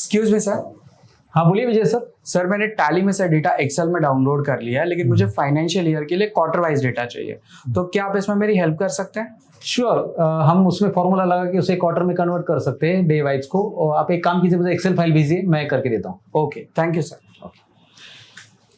Excuse me sir. हाँ बोलिए विजय sir. Sir मैंने टैली में से डेटा एक्सेल में डाउनलोड कर लिया है, लेकिन मुझे फाइनेंशियल ईयर के लिए क्वार्टर वाइज डेटा चाहिए, तो क्या आप इसमें मेरी हेल्प कर सकते हैं? श्योर, हम उसमें फॉर्मूला लगा के उसे क्वार्टर में कन्वर्ट कर सकते हैं डे वाइज को। और आप एक काम कीजिए, मुझे एक्सेल फाइल भेजिए, मैं करके देता हूँ। Okay, thank you sir.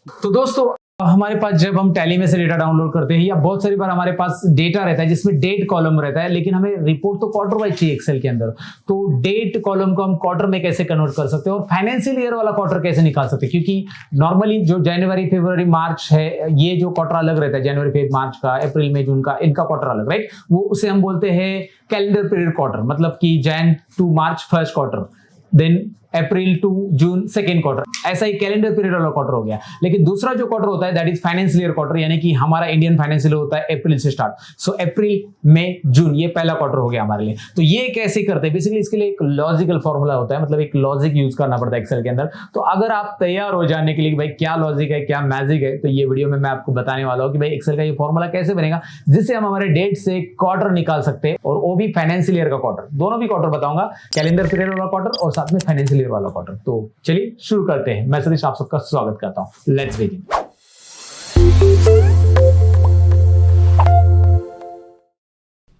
तो दोस्तों, हमारे पास जब हम टैली में से डेटा डाउनलोड करते हैं या बहुत सारी बार हमारे पास डेटा रहता है जिसमें डेट कॉलम रहता है, लेकिन हमें रिपोर्ट तो क्वार्टर वाइज चाहिए एक्सेल के अंदर। तो डेट कॉलम को हम क्वार्टर में कैसे कन्वर्ट कर सकते हैं और फाइनेंशियल ईयर वाला क्वार्टर कैसे निकाल सकते हैं, क्योंकि नॉर्मली जो जनवरी फरवरी मार्च है, ये जो क्वार्टर अलग रहता है, जनवरी फरवरी मार्च का, अप्रैल मई जून का, इनका क्वार्टर अलग, राइट। वो उसे हम बोलते हैं कैलेंडर पीरियड क्वार्टर, मतलब कि Jan to March first quarter, then April to June second quarter, ऐसा ही कैलेंडर पीरियड वाला क्वार्टर हो गया। लेकिन दूसरा जो क्वार्टर होता है that is financial year quarter, यानी कि हमारा इंडियन फाइनेंशियल होता है अप्रैल से स्टार्ट। सो अप्रैल मई जून, ये पहला क्वार्टर हो गया हमारे लिए। तो ये कैसे करते हैं, बेसिकली इसके लिए एक लॉजिकल फॉर्मूला होता है, मतलब एक लॉजिक यूज करना पड़ता है एक्सेल के अंदर। तो अगर आप तैयार हो जानने के लिए कि भाई क्या लॉजिक है, क्या मैजिक है, तो ये वीडियो में मैं आपको बताने वाला हूं कि भाई एक्सेल का ये फॉर्मूला कैसे बनेगा जिससे हम हमारे डेट से क्वार्टर निकाल सकते हैं, और वो भी फाइनेंशियल ईयर का क्वार्टर। दोनों भी क्वार्टर बताऊंगा, कैलेंडर पीरियड वाला क्वार्टर और साथ में फाइनेंशियल ईयर वाला क्वार्टर। तो चलिए शुरू करते हैं। मैं सतीश आप सबका स्वागत करता हूं। Let's begin.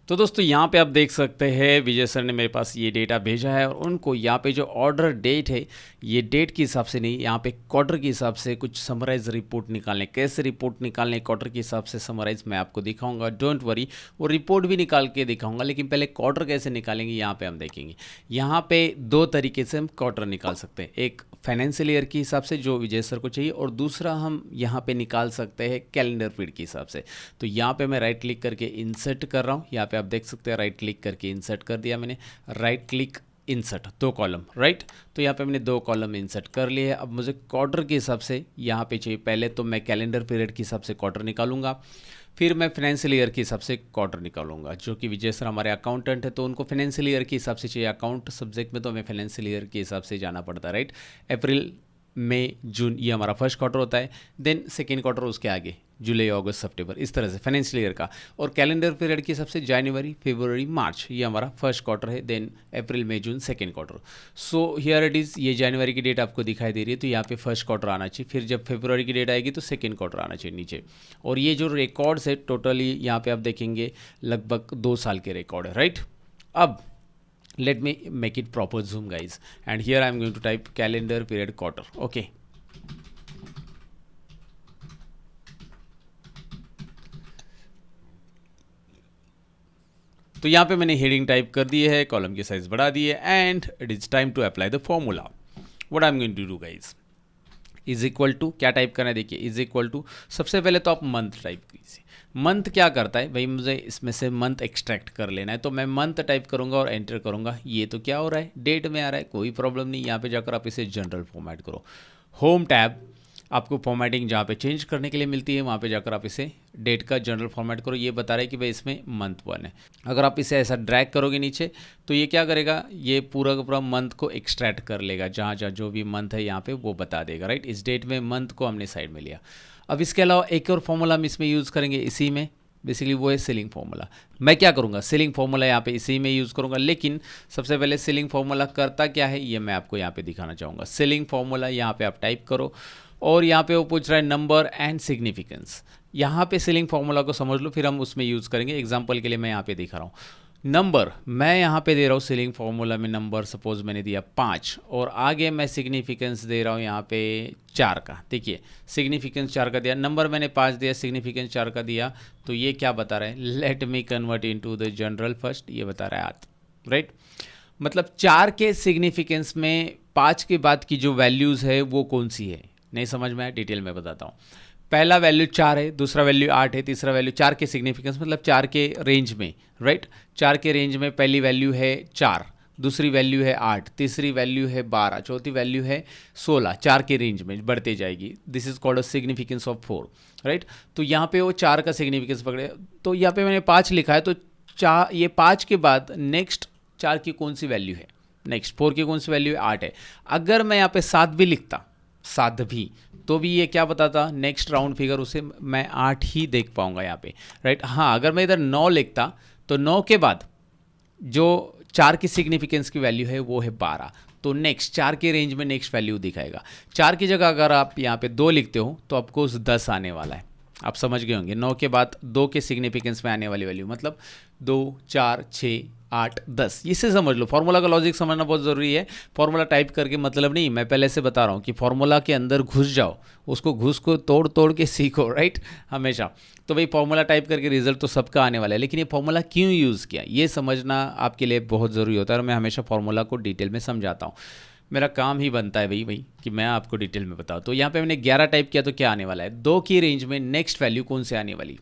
तो दोस्तों, यहाँ पे आप देख सकते हैं विजय सर ने मेरे पास ये डेटा भेजा है, और उनको यहाँ पे जो ऑर्डर डेट है, ये डेट के हिसाब से नहीं, यहाँ पे क्वार्टर के हिसाब से कुछ समराइज रिपोर्ट निकालने। कैसे रिपोर्ट निकालने क्वार्टर के हिसाब से समराइज मैं आपको दिखाऊंगा, डोंट वरी, वो रिपोर्ट भी निकाल के दिखाऊंगा। लेकिन पहले क्वार्टर कैसे निकालेंगे यहाँ पे हम देखेंगे। यहाँ पे दो तरीके से हम क्वार्टर निकाल सकते हैं, एक फाइनेंशियल ईयर के हिसाब से जो विजय सर को चाहिए, और दूसरा हम यहाँ पे निकाल सकते हैं कैलेंडर पीरियड के हिसाब से। तो यहाँ पे मैं राइट क्लिक करके इंसर्ट कर रहा हूँ। यहाँ पे आप देख सकते हैं राइट क्लिक करके इंसर्ट कर दिया मैंने, राइट क्लिक इंसर्ट, दो कॉलम, राइट। तो यहाँ पे मैंने दो कॉलम इंसर्ट कर लिए। अब मुझे क्वार्टर के हिसाब से यहाँ पे चाहिए। पहले तो मैं कैलेंडर पीरियड के हिसाब से क्वार्टर निकालूंगा, फिर मैं फाइनेंशियल ईयर के हिसाब से क्वार्टर निकालूंगा। जो कि विजय सर हमारे अकाउंटेंट है, तो उनको फाइनेंशियल ईयर के हिसाब से चाहिए। अकाउंट सब्जेक्ट में तो हमें फाइनेंशियल ईयर के हिसाब से जाना पड़ता है, राइट। अप्रैल मई जून ये हमारा फर्स्ट क्वार्टर होता है, देन सेकेंड क्वार्टर उसके आगे जुलाई अगस्त सितंबर, इस तरह से फाइनेंशियल ईयर का। और कैलेंडर पीरियड के हिसाब से जनवरी फरवरी मार्च ये हमारा फर्स्ट क्वार्टर है, then April May June second quarter. So here it is, ये जनवरी की डेट आपको दिखाई दे रही है, तो यहाँ पे फर्स्ट क्वार्टर आना चाहिए। फिर जब फरवरी की डेट आएगी तो सेकेंड क्वार्टर आना चाहिए नीचे। और ये जो रिकॉर्ड्स है टोटली यहाँ पे आप देखेंगे लगभग 2 साल के रिकॉर्ड है, राइट। अब let me make it proper zoom guys, and here I am going to type calendar period quarter, okay। तो यहाँ पे मैंने हेडिंग टाइप कर दी है, कॉलम की साइज बढ़ा दी है, and it is time to apply the formula. What I am going to do guys, is equal to, क्या टाइप करना है देखिए, इज इक्वल टू, सबसे पहले तो आप मंथ टाइप कीजिए। मंथ क्या करता है भाई, मुझे इसमें से मंथ एक्सट्रैक्ट कर लेना है, तो मैं मंथ टाइप करूंगा और एंटर करूंगा। ये तो क्या हो रहा है, डेट में आ रहा है, कोई प्रॉब्लम नहीं। यहाँ पे जाकर आप इसे जनरल फॉर्मेट करो, होम टैब, आपको फॉर्मेटिंग जहाँ पे चेंज करने के लिए मिलती है, वहाँ पे जाकर आप इसे डेट का जनरल फॉर्मेट करो। ये बता रहा है कि भाई इसमें मंथ 1 है। अगर आप इसे ऐसा ड्रैग करोगे नीचे, तो ये क्या करेगा, ये पूरा का पूरा मंथ को एक्सट्रैक्ट कर लेगा, जहाँ जहाँ जो भी मंथ है यहाँ पे वो बता देगा, राइट। इस डेट में मंथ को हमने साइड में लिया। अब इसके अलावा एक और फॉर्मूला हम इसमें यूज़ करेंगे इसी में, बेसिकली वो है सेलिंग फार्मूला। मैं क्या करूँगा, सेलिंग फार्मूला यहाँ पे इसी में यूज़ करूँगा। लेकिन सबसे पहले सेलिंग फार्मूला करता क्या है ये मैं आपको यहाँ पे दिखाना चाहूँगा। सेलिंग फार्मूला यहाँ पे आप टाइप करो, और यहाँ पे वो पूछ रहा है नंबर एंड सिग्निफिकेंस। यहाँ पे सेलिंग फार्मूला को समझ लो, फिर हम उसमें यूज़ करेंगे। एग्जाम्पल के लिए मैं यहाँ पे दिखा रहा हूँ नंबर, मैं यहाँ पे दे रहा हूँ सेलिंग फार्मूला में नंबर, सपोज मैंने दिया 5, और आगे मैं सिग्निफिकेंस दे रहा हूँ यहाँ पे 4 का। देखिए सिग्निफिकेंस 4 का दिया, नंबर मैंने 5 दिया, सिग्निफिकेंस 4 का दिया। तो ये क्या बता रहा है, let me convert into the general first, ये बता रहा है आत, राइट। मतलब 4 के सिग्निफिकेंस में 5 के बाद की जो वैल्यूज़ है वो कौन सी है, नहीं समझ में आया, डिटेल में बताता हूँ। पहला वैल्यू 4 है, दूसरा वैल्यू 8 है, तीसरा वैल्यू 4 के सिग्निफिकेंस मतलब 4 के रेंज में, राइट। 4 के रेंज में पहली वैल्यू है 4, दूसरी वैल्यू है 8, तीसरी वैल्यू है 12, चौथी वैल्यू है 16। 4 के रेंज में बढ़ते जाएगी, this is called a significance of 4, right. तो यहाँ पे वो 4 का सिग्निफिकेंस पकड़े, तो यहाँ पे मैंने 5 लिखा है, तो ये 5 के बाद नेक्स्ट 4 की कौन सी वैल्यू है, नेक्स्ट 4 की कौन सी वैल्यू है, 8 है। अगर मैं यहाँ पे 7 भी लिखता, 7 भी, तो भी ये क्या बताता, नेक्स्ट राउंड फिगर उसे मैं 8 ही देख पाऊंगा यहाँ पे, राइट। हाँ, अगर मैं इधर 9 लिखता, तो 9 के बाद जो 4 की सिग्निफिकेंस की वैल्यू है वो है 12, तो नेक्स्ट 4 के रेंज में नेक्स्ट वैल्यू दिखाएगा। 4 की जगह अगर आप यहाँ पे 2 लिखते हो तो आपको 10 आने वाला है। आप समझ गए होंगे। 9 के बाद 2 के सिग्निफिकेंस में आने वाली वैल्यू मतलब 2, 4, 6, 8, 10। इससे समझ लो, फॉर्मूला का लॉजिक समझना बहुत ज़रूरी है। फॉर्मूला टाइप करके मतलब नहीं, मैं पहले से बता रहा हूँ कि फॉर्मूला के अंदर घुस जाओ, उसको घुस को तोड़ तोड़ के सीखो, राइट, हमेशा। तो भाई फॉर्मूला टाइप करके रिजल्ट तो सबका आने वाला है, लेकिन ये फॉर्मूला क्यों यूज़ किया ये समझना आपके लिए बहुत ज़रूरी होता है। और मैं हमेशा फॉर्मूला को डिटेल में समझाता हूँ, मेरा काम ही बनता है भाई कि मैं आपको डिटेल में बताऊँ। तो यहाँ पे मैंने 11 टाइप किया तो क्या आने वाला है, 2 की रेंज में नेक्स्ट वैल्यू कौन से आने वाली,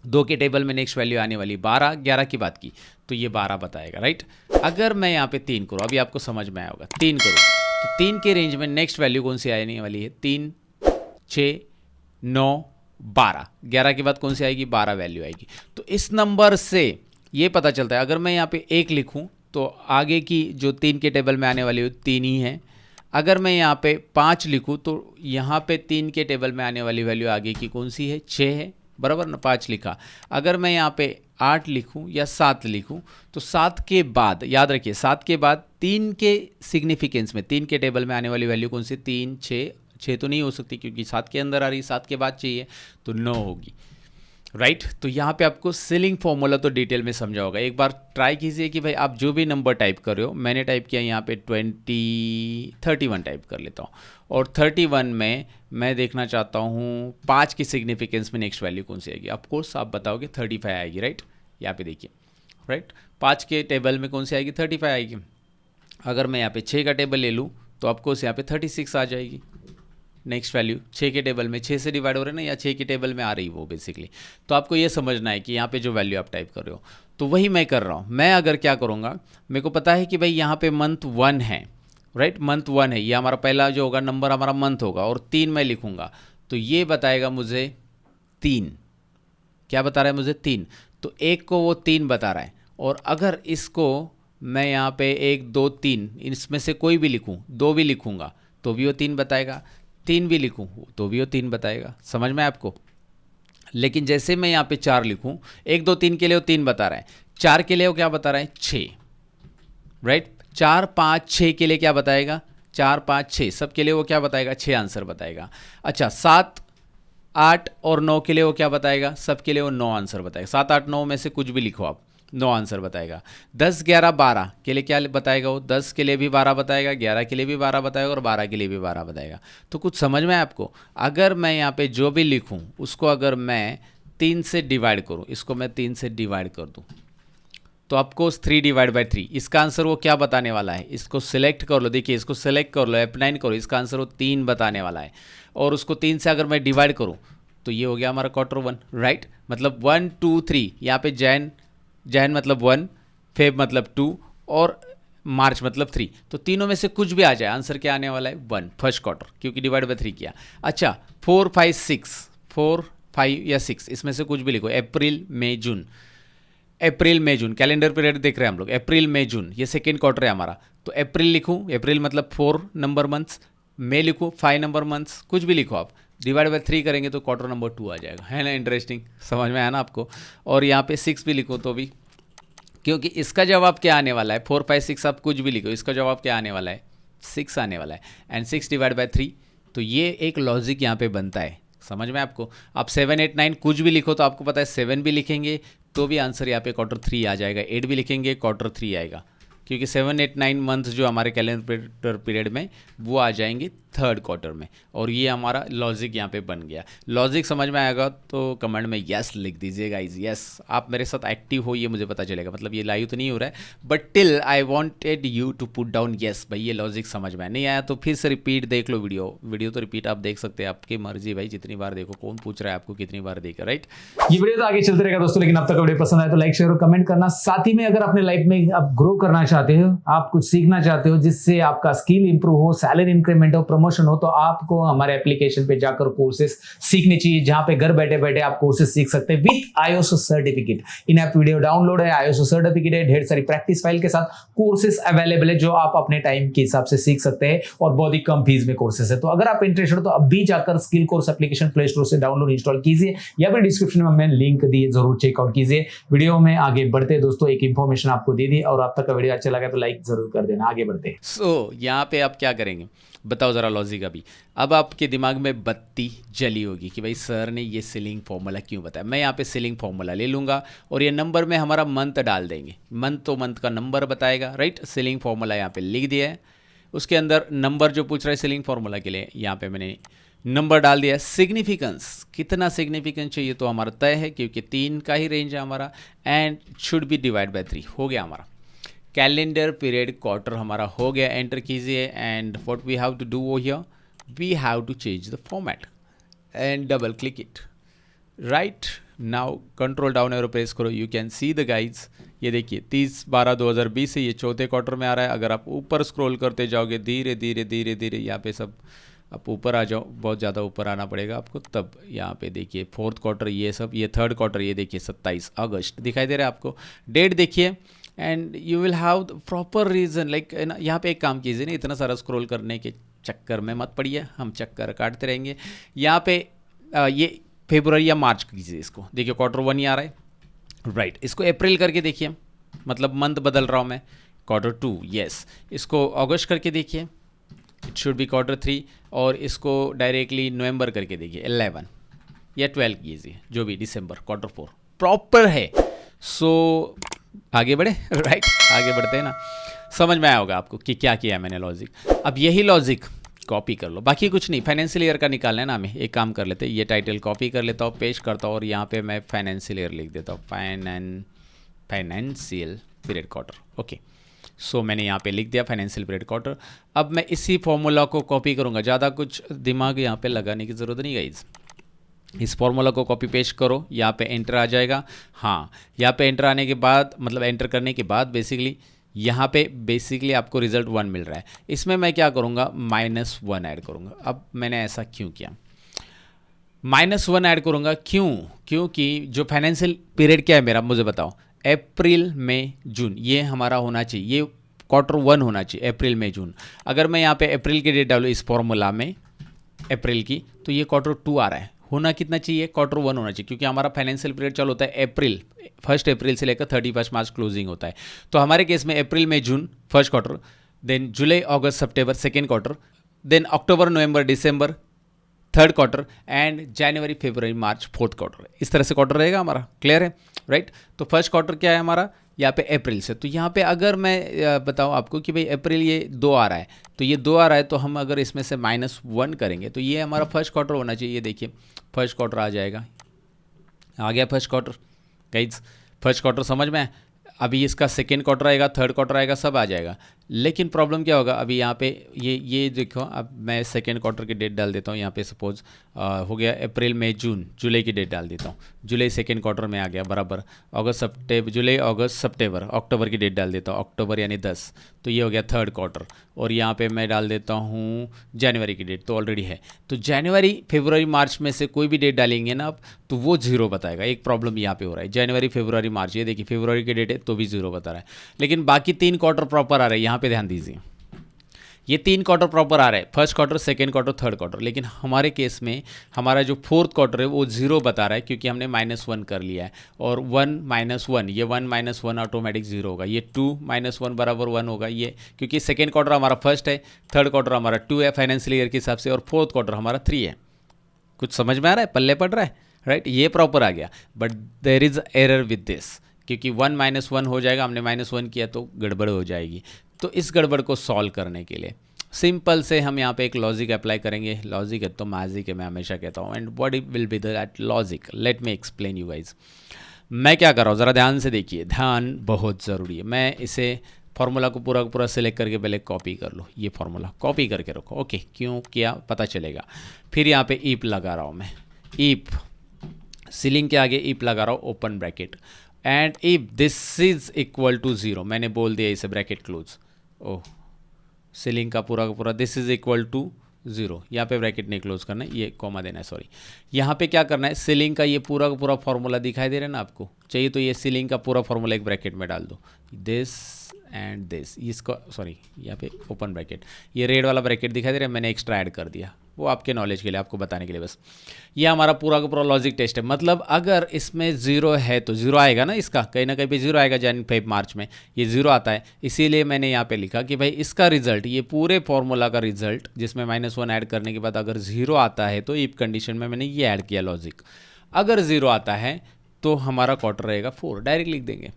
2 के टेबल में नेक्स्ट वैल्यू आने वाली 12, 11 की बात की तो ये 12 बताएगा, राइट। अगर मैं यहाँ पे 3 करूँ, अभी आपको समझ में आया होगा, 3 करूँ तो 3 के रेंज में नेक्स्ट वैल्यू कौन सी आने वाली है, 3, 6, 9, 12, 11 के बाद कौन सी आएगी, 12 वैल्यू आएगी। तो इस नंबर से ये पता चलता है, अगर मैं यहाँ पे 1 लिखूँ तो आगे की जो 3 के टेबल में आने वाली 3 ही है। अगर मैं यहाँ पे 5 लिखूँ तो यहाँ पे 3 के टेबल में आने वाली वैल्यू आगे की कौन सी है, 6 है, बराबर ना, 5 लिखा। अगर मैं यहाँ पे 8 लिखूँ या 7 लिखूँ तो 7 के बाद, याद रखिए 7 के बाद 3 के सिग्निफिकेंस में 3 के टेबल में आने वाली वैल्यू कौन सी, 3, 6 तो नहीं हो सकती क्योंकि 7 के अंदर आ रही, 7 के बाद चाहिए तो 9 होगी, राइट। तो यहाँ पे आपको सीलिंग फॉर्मूला तो डिटेल में समझा होगा। एक बार ट्राई कीजिए कि भाई आप जो भी नंबर टाइप कर रहे हो, मैंने टाइप किया यहाँ पे 31 टाइप कर लेता हूँ, और 31 में मैं देखना चाहता हूँ 5 की सिग्निफिकेंस में नेक्स्ट वैल्यू कौन सी आएगी। ऑफकोर्स आप बताओगे 35 आएगी, राइट। यहाँ पे देखिए, राइट, 5 के टेबल में कौन सी आएगी, 35 आएगी। अगर मैं यहाँ पे 6 का टेबल ले लूँ तो ऑफकोर्स यहाँ पे 36 आ जाएगी नेक्स्ट वैल्यू। 6 के टेबल में 6 से डिवाइड हो रहे हैं ना, या 6 के टेबल में आ रही वो बेसिकली। तो आपको ये समझना है कि यहाँ पे जो वैल्यू आप टाइप कर रहे हो, तो वही मैं कर रहा हूँ। मैं अगर क्या करूँगा, मेरे को पता है कि भाई यहाँ पे मंथ 1 है, राइट, मंथ 1 है, ये हमारा पहला जो होगा नंबर हमारा मंथ होगा, और 3 मैं लिखूँगा तो ये बताएगा मुझे 3। क्या बता रहा है मुझे, 3। तो 1 को वो 3 बता रहा है, और अगर इसको मैं यहाँ पे 1, 2, 3 इसमें से कोई भी लिखूँ, 2 भी लिखूँगा तो भी वो 3 बताएगा, 3 भी लिखूँ तो भी वो 3 बताएगा। समझ में आपको। लेकिन जैसे मैं यहाँ पे 4 लिखूँ, 1, 2, 3 के लिए वो 3 बता रहा है, 4 के लिए वो क्या बता रहा है, 6, राइट। 4, 5, 6 के लिए क्या बताएगा, 4, 5, 6 सब के लिए वो क्या बताएगा, 6 आंसर बताएगा। अच्छा, 7, 8 और 9 के लिए वो क्या बताएगा, सब के लिए वो 9 आंसर बताएगा। 7, 8, 9 में से कुछ भी लिखो आप, 9 आंसर बताएगा। 10, 11, 12 के लिए क्या बताएगा वो, 10 के लिए भी 12 बताएगा, 11 के लिए भी 12 बताएगा, और 12 के लिए भी 12 बताएगा। तो कुछ समझ में आपको। अगर मैं यहाँ पे जो भी लिखूँ उसको अगर मैं 3 से डिवाइड करूँ, इसको मैं 3 से डिवाइड कर दूँ तो आपको 3/3, इसका आंसर वो क्या बताने वाला है, इसको सिलेक्ट कर लो। देखिए इसको सिलेक्ट कर लो, F9 करो, इसका आंसर वो 3 बताने वाला है। और उसको 3 से अगर मैं डिवाइड करूँ तो ये हो गया हमारा Q1, राइट। मतलब 1, 2, 3 यहाँ पे जैन मतलब 1, फेब मतलब 2 और मार्च मतलब 3। तो तीनों में से कुछ भी आ जाए, आंसर क्या आने वाला है, 1, फर्स्ट क्वार्टर, क्योंकि डिवाइड बाय 3 किया। अच्छा, 4, 5, 6, 4, 5 या 6 इसमें से कुछ भी लिखो, अप्रैल, मई, जून, अप्रैल, मई, जून, कैलेंडर पीरियड देख रहे हैं हम लोग, अप्रैल, मई, जून, ये सेकेंड क्वार्टर है हमारा। तो अप्रैल लिखूँ, अप्रैल मतलब 4 नंबर मंथ्स, मई लिखूँ 5 नंबर मंथ्स, कुछ भी लिखो आप, डिवाइड बाय 3 करेंगे तो क्वार्टर नंबर 2 आ जाएगा, है ना। इंटरेस्टिंग, समझ में आया ना आपको। और यहाँ पे 6 भी लिखो तो भी, क्योंकि इसका जवाब क्या आने वाला है, 4, 5, 6 आप कुछ भी लिखो, इसका जवाब क्या आने वाला है, 6 आने वाला है। एंड 6 डिवाइड बाय 3, तो ये एक लॉजिक यहाँ पे बनता है, समझ में आपको। आप 7, 8, 9 कुछ भी लिखो तो आपको पता है 7 भी लिखेंगे तो भी आंसर यहाँ पे Q3 आ जाएगा, 8 भी लिखेंगे Q3 आएगा, क्योंकि 7, 8, 9 मंथ जो हमारे कैलेंडर पीरियड में वो आ जाएंगे थर्ड क्वार्टर में। और ये हमारा लॉजिक यहाँ पे बन गया। लॉजिक समझ में आएगा तो कमेंट में यस लिख दीजिए गाइज, यस। आप मेरे साथ एक्टिव हो ये मुझे पता चलेगा, मतलब ये लाइव तो नहीं हो रहा है, but till I wanted you to put down yes, भाई ये लॉजिक समझ में नहीं आया तो फिर से रिपीट देख लो वीडियो तो रिपीट आप देख सकते हैं, आपकी मर्जी भाई, जितनी बार देखो, कौन पूछ रहा है आपको कितनी बार देखा, राइट। ये वीडियो तो आगे चलते रहेगा दोस्तों, लेकिन अब तक वीडियो पसंद आए तो लाइक, शेयर और कमेंट करना। साथ ही में अगर अपने लाइफ में आप ग्रो करना चाहते हो, आप कुछ सीखना चाहते हो जिससे आपका स्किल इंप्रूव हो, सैलरी इंक्रीमेंट हो, प्रमोशन हो तो आपको हमारे एप्लीकेशन पे जाकर कोर्सेस सीखने चाहिए, जहां पे घर बैठे बैठे आप कोर्सेस सीख सकते हैं with ISO certificate. In app video download है, आईएसओ सर्टिफिकेट है, ढेर सारी प्रैक्टिस फाइल के साथ कोर्सेस अवेलेबल है जो आप अपने टाइम के हिसाब से सीख सकते हैं और बहुत ही कम फीस में कोर्सेस है। तो अगर आप इंटरेस्टेड हो तो अभी जाकर skill course application play store से डाउनलोड इंस्टॉल कीजिए या फिर डिस्क्रिप्शन में मैंने लिंक दिए, जरूर चेकआउट कीजिए। वीडियो में आगे बढ़ते दोस्तों, एक इंफॉर्मेशन आपको दे दी और आप तक का वीडियो अच्छा लगा तो लाइक जरूर कर देना। आगे बढ़ते यहाँ पे आप क्या करेंगे बताओ ज़रा लॉजिक। अभी अब आपके दिमाग में बत्ती जली होगी कि भाई सर ने ये सीलिंग फॉर्मूला क्यों बताया। मैं यहाँ पे सीलिंग फॉर्मूला ले लूँगा और ये नंबर में हमारा मंथ डाल देंगे, मंथ तो मंथ का नंबर बताएगा, राइट। सीलिंग फॉर्मूला यहाँ पे लिख दिया है, उसके अंदर नंबर जो पूछ रहा है सीलिंग फॉर्मूला के लिए यहाँ पे मैंने नंबर डाल दिया है। सिग्निफिकेंस कितना सिग्निफिकेंस चाहिए तो हमारा तय है क्योंकि 3 का ही रेंज है हमारा, and should be divide by 3 हो गया हमारा। कैलेंडर पीरियड क्वार्टर हमारा हो गया, एंटर कीजिए। And what we have to do वो here, we have to change the format and double click it, right. Now control down arrow press करो, you can see the guides. ये देखिए 30/12/2020 से ये चौथे क्वार्टर में आ रहा है। अगर आप ऊपर स्क्रॉल करते जाओगे धीरे धीरे धीरे धीरे यहाँ पे सब आप ऊपर आ जाओ, बहुत ज़्यादा ऊपर आना पड़ेगा आपको, तब यहाँ पे देखिए फोर्थ क्वार्टर ये सब, ये थर्ड क्वार्टर ये देखिए 27 अगस्त दिखाई दे रहा है आपको। डेट देखिए and you will have proper reason, like यहाँ पे एक काम कीजिए ना, इतना सारा स्क्रॉल करने के चक्कर में मत पड़िए, हम चक्कर काटते रहेंगे। यहाँ पे ये फरवरी या मार्च कीजिए इसको, देखिए Q1 ही आ रहा है, राइट। इसको अप्रैल करके देखिए, मतलब मंथ बदल रहा हूँ मैं, Q2 यस। इसको अगस्त करके देखिए, इट शुड बी Q3, और इसको डायरेक्टली नवंबर करके देखिए 11 या 12 कीजिए, जो भी, दिसंबर Q4 प्रॉपर है। सो आगे बढ़े, राइट। आगे बढ़ते हैं ना, समझ में आया होगा आपको कि क्या किया है मैंने लॉजिक। अब यही लॉजिक कॉपी कर लो, बाकी कुछ नहीं। फाइनेंशियल ईयर का निकालना है ना हमें, एक काम कर लेते हैं, ये टाइटल कॉपी कर लेता हूँ, पेस्ट करता हूँ और यहाँ पे मैं फाइनेंशियल ईयर लिख देता हूँ, फाइनेंशियल पीरियड क्वार्टर, ओके। सो मैंने यहाँ पे लिख दिया फाइनेंशियल पीरियड क्वार्टर। अब मैं इसी फॉर्मूला को कॉपी करूँगा, ज़्यादा कुछ दिमाग यहाँ पे लगाने की ज़रूरत नहीं गाइस। इस फॉर्मूला को कॉपी पेस्ट करो, यहाँ पे एंटर आ जाएगा। हाँ, यहाँ पे एंटर आने के बाद, मतलब एंटर करने के बाद बेसिकली यहाँ पे बेसिकली आपको रिजल्ट 1 मिल रहा है। इसमें मैं क्या करूँगा, -1 ऐड करूँगा। अब मैंने ऐसा क्यों किया, -1 ऐड करूँगा क्यों, क्योंकि जो फाइनेंशियल पीरियड क्या है मेरा, मुझे बताओ, अप्रैल मई जून, ये हमारा होना चाहिए, ये Q1 होना चाहिए, अप्रैल मई जून। अगर मैं यहाँ पे अप्रैल की डेट डालूँ इस फॉर्मूला में अप्रैल की, तो ये Q2 आ रहा है, होना कितना चाहिए, Q1 होना चाहिए, क्योंकि हमारा फाइनेंशियल पीरियड चालू होता है अप्रैल, 1 अप्रैल से लेकर 31 मार्च क्लोजिंग होता है। तो हमारे केस में अप्रैल मई जून फर्स्ट क्वार्टर, देन जुलाई अगस्त सितंबर सेकेंड क्वार्टर, देन अक्टूबर नवंबर दिसंबर थर्ड क्वार्टर, एंड जनवरी फरवरी मार्च फोर्थ क्वार्टर। इस तरह से क्वार्टर रहेगा हमारा, क्लियर है, राइट। तो फर्स्ट क्वार्टर क्या है हमारा, यहाँ पे अप्रैल से। तो यहाँ पे अगर मैं बताऊँ आपको कि भाई अप्रैल ये 2 आ रहा है, तो ये 2 आ रहा है, तो हम अगर इसमें से -1 करेंगे तो ये हमारा फर्स्ट क्वार्टर होना चाहिए। ये देखिए फर्स्ट क्वार्टर आ जाएगा, आ गया first quarter guys, first quarter समझ में। अभी इसका सेकेंड क्वार्टर आएगा, थर्ड क्वार्टर आएगा, सब आ जाएगा। लेकिन प्रॉब्लम क्या होगा, अभी यहाँ पे ये देखो, अब मैं सेकेंड क्वार्टर की डेट डाल देता हूँ। यहाँ पे सपोज हो गया अप्रैल मई जून, जुलाई की डेट डाल देता हूँ, जुलाई सेकेंड क्वार्टर में आ गया बराबर। अगस्त सितंबर, जुलाई अगस्त सितंबर, अक्टूबर की डेट डाल देता हूँ, अक्टूबर यानी 10, तो ये हो गया थर्ड क्वार्टर। और यहाँ पे मैं डाल देता हूँ जनवरी की डेट, तो ऑलरेडी है। तो जनवरी फरवरी मार्च में से कोई भी डेट डालेंगे ना आप, तो वो 0 बताएगा। एक प्रॉब्लम यहाँ पे हो रहा है, जनवरी फरवरी मार्च, ये देखिए फरवरी की डेट है तो भी 0 बता रहा है। लेकिन बाकी 3 क्वार्टर प्रॉपर आ रहे हैं, यहाँ पे ध्यान दीजिए, ये 3 क्वार्टर प्रॉपर आ रहा है, first quarter, second quarter, third quarter. लेकिन हमारे केस में हमारा जो फोर्थ क्वार्टर है वो 0 बता रहा है, क्योंकि हमने -1 कर लिया है। और 1 -1, ये 1 -1 ऑटोमेटिक 0 होगा, ये 2 -1 बराबर 1 होगा, ये क्योंकि सेकेंड क्वार्टर हमारा फर्स्ट है, थर्ड क्वार्टर हमारा 2 है फाइनेंशियल ईयर के हिसाब से, और फोर्थ क्वार्टर हमारा 3 है। कुछ समझ में आ रहा है, पल्ले पड़ रहा है, राइट। ये प्रॉपर आ गया, but there is error with this, क्योंकि 1 -1 हो जाएगा, हमने -1 किया तो गड़बड़ हो जाएगी। तो इस गड़बड़ को सॉल्व करने के लिए सिंपल से हम यहाँ पे एक लॉजिक अप्लाई करेंगे। लॉजिक है तो मैजिक है, मैं हमेशा कहता हूँ। And what will be that logic, let me explain you guys. मैं क्या कर रहा हूँ, ज़रा ध्यान से देखिए, ध्यान बहुत ज़रूरी है। मैं इसे फार्मूला को पूरा पूरा सेलेक्ट करके पहले कॉपी कर लो, ये फार्मूला कॉपी करके रखो, ओके। क्यों किया पता चलेगा। फिर यहाँ पे ईप लगा रहा हूँ मैं, ईप सीलिंग के आगे ईप लगा रहा हूँ, open bracket, and if this is equal to 0, मैंने बोल दिया इसे ब्रैकेट क्लोज, ओह सीलिंग का पूरा दिस इज इक्वल टू 0, यहाँ पे ब्रैकेट नहीं क्लोज करना है, ये कॉमा देना है, सॉरी। यहाँ पे क्या करना है, सीलिंग का ये पूरा का पूरा फॉर्मूला दिखाई दे रहा है ना आपको, चाहिए तो ये सीलिंग का पूरा फॉर्मूला एक ब्रैकेट में डाल दो, दिस एंड दिस, इसको सॉरी यहाँ पे ओपन ब्रैकेट, ये रेड वाला ब्रैकेट दिखाई दे रहा है, मैंने एक्स्ट्रा ऐड कर दिया, वो आपके नॉलेज के लिए, आपको बताने के लिए बस। ये हमारा पूरा का पूरा लॉजिक टेस्ट है, मतलब अगर इसमें 0 है तो 0 आएगा ना, इसका कहीं ना कहीं पे 0 आएगा, जनवरी फेब मार्च में ये 0 आता है, इसीलिए मैंने यहाँ पे लिखा कि भाई इसका रिजल्ट, ये पूरे फॉर्मूला का रिजल्ट जिसमें -1 ऐड करने के बाद अगर 0 आता है तो इफ कंडीशन में मैंने ये ऐड किया लॉजिक, अगर 0 आता है तो हमारा क्वार्टर रहेगा 4, डायरेक्ट लिख देंगे,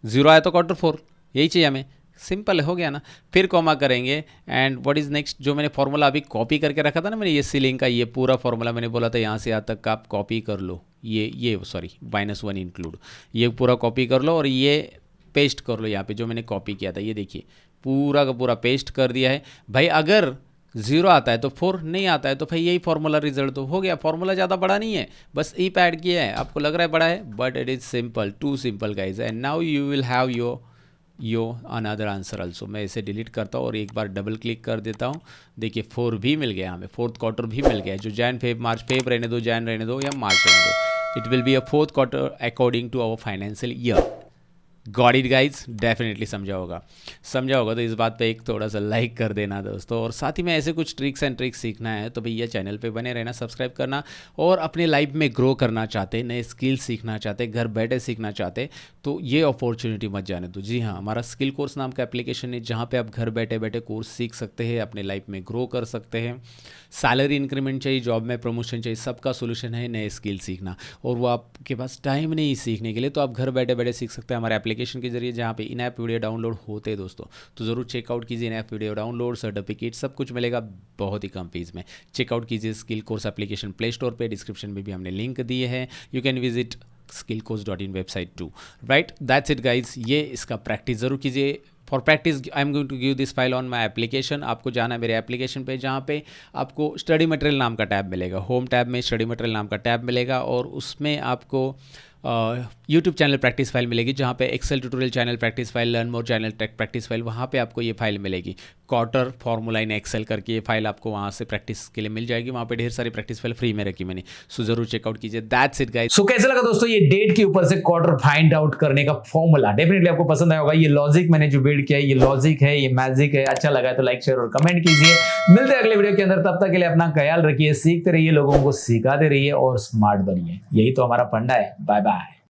0 आया तो क्वार्टर 4, यही चाहिए हमें, सिंपल हो गया ना। फिर कॉमा करेंगे एंड व्हाट इज़ नेक्स्ट, जो मैंने फॉर्मूला अभी कॉपी करके रखा था ना मैंने, ये सीलिंग का ये पूरा फॉर्मूला मैंने बोला था यहाँ से यहाँ तक का आप कॉपी कर लो, ये सॉरी -1 इंक्लूड, ये पूरा कॉपी कर लो और ये पेस्ट कर लो यहाँ पे जो मैंने कॉपी किया था, ये देखिए पूरा का पूरा पेस्ट कर दिया है। भाई अगर 0 आता है तो 4, नहीं आता है तो भाई यही फॉर्मूला रिजल्ट तो हो गया, फॉर्मूला ज़्यादा बड़ा नहीं है, बस इफ ऐड किया है, आपको लग रहा है बड़ा है but it is simple, too simple guys, and now you will have your another answer also. मैं इसे डिलीट करता हूँ और एक बार डबल क्लिक कर देता हूँ, देखिए 4 भी मिल गया हमें, 4th क्वार्टर भी मिल गया, जो जैन फेब मार्च, फेब रहने दो, जैन रहने दो या मार्च रहने दो, it will be a 4th quarter according to our financial year. Got it guys, definitely समझा होगा तो इस बात पे एक थोड़ा सा लाइक कर देना दोस्तों, और साथ ही में ऐसे कुछ ट्रिक्स एंड ट्रिक्स सीखना है तो भैया चैनल पे बने रहना, सब्सक्राइब करना, और अपने लाइफ में ग्रो करना चाहते, नए स्किल सीखना चाहते, घर बैठे सीखना चाहते तो ये अपॉर्चुनिटी मत जाने दो। जी हाँ, हमारा स्किल कोर्स नाम का एप्लीकेशन है जहाँ पे आप घर बैठे बैठे कोर्स सीख सकते हैं, अपने लाइफ में ग्रो कर सकते हैं, सैलरी इंक्रीमेंट चाहिए, जॉब में प्रमोशन चाहिए, सबका सोल्यूशन है नए स्किल सीखना, और वो आपके पास टाइम नहीं सीखने के लिए तो आप घर बैठे बैठे सीख सकते हैं हमारे एप्लीकेशन के जरिए, जहाँ पे इन ऐप वीडियो डाउनलोड होते हैं दोस्तों, तो ज़रूर चेकआउट कीजिए, in app video download, certificate सब कुछ मिलेगा बहुत ही कम फीस में। चेकआउट कीजिए skill course application play store पे, डिस्क्रिप्शन में भी हमने लिंक दिए हैं, you can visit skillcourse.in website too, right, that's it guys. ये इसका प्रैक्टिस ज़रूर कीजिए। For practice I am going to give this file on my application, आपको जाना है मेरे एप्लीकेशन पे, जहाँ पे आपको स्टडी मटेरियल नाम का टैब मिलेगा, होम टैब में स्टडी मटेरियल नाम का टैब मिलेगा, और उसमें आपको यूट्यूब चैनल प्रैक्टिस फाइल मिलेगी, जहाँ पे Excel tutorial channel practice file, learn more channel practice file, वहाँ पे आपको ये फाइल मिलेगी, क्वार्टर फॉर्मूला इन एक्सेल करके ये फाइल आपको वहाँ से प्रैक्टिस के लिए मिल जाएगी, वहाँ पे ढेर सारी प्रैक्टिस फाइल फ्री में रखी मैंने, सो जरूर चेकआउट कीजिए। That's it guys. सो कैसा लगा दोस्तों ये डेट के ऊपर से क्वार्टर फाइंड आउट करने का फॉर्मूला, डेफिनेटली आपको पसंद आया होगा, ये लॉजिक मैंने जो बिल्ड किया है, ये लॉजिक है, ये मैजिक है, अच्छा लगा है तो लाइक शेयर और कमेंट कीजिए। मिलते हैं अगले वीडियो के अंदर, तब तक के लिए अपना ख्याल रखिए, सीखते रहिए, लोगों को सिखाते रहिए और स्मार्ट बनिए, यही तो हमारा फंडा है। Bye bye.